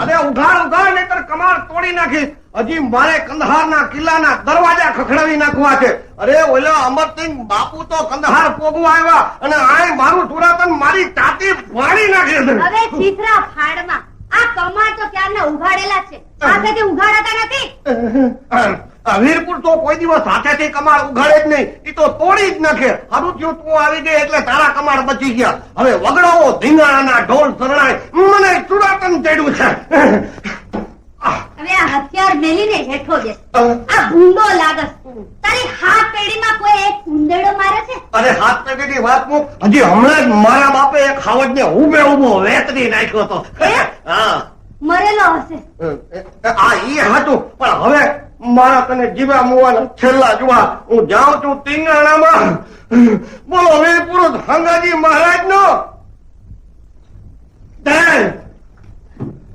અરે ઉઘાડ ઉઘાડ નહીતર કમાર તોડી નાખીશ. હજી મારે કંદહારના કિલ્લાના દરવાજા ખખડાવી નાખવા છે. અરે ઓલા અમરસિંહ બાપુ તો કંદહાર પોગવા આવ્યા અને આય મારું સુરાતન મારી ટાટી ફાડી નાખી છે. હવે છીથરા ફાડમાં આ કમાર તો ક્યારના ઉઘાડેલા છે, સાથેથી ઉઘાડાતા નથી. વીરપુર તો કોઈ દિવસ સાથેથી કમાડ ઉઘાડે જ નહીં, એ તો તોડી જ નાખે. સારું થયું તું આવી ગઈ એટલે તારા કમાડ બચી ગયા. હવે વગડાઓ ધીંગાણાના ઢોલ શરણાય મને સુરાતન ચડ્યું છે. હવે આ હથિયાર મેલીને હેઠો બેસ. આ ભૂંડો લાગસ. તારી હાથ પેઢીમાં કોઈ એક કુંદેડો મારે છે? અરે હાથ પેઢીની વાત મૂક. હજી હમણાં જ મારા બાપે એક ખાવડને ઉભે ઉભો વેતરી નાખ્યો હતો. હા મરેલો હશે. આ ઈ હતું, પણ હવે મારા તને જીવા મુવાના છેલ્લા જોવા હું જાઉં છું તીંગાણામાં. બોલો વીરપુરુષ હંગાજી મહારાજ નો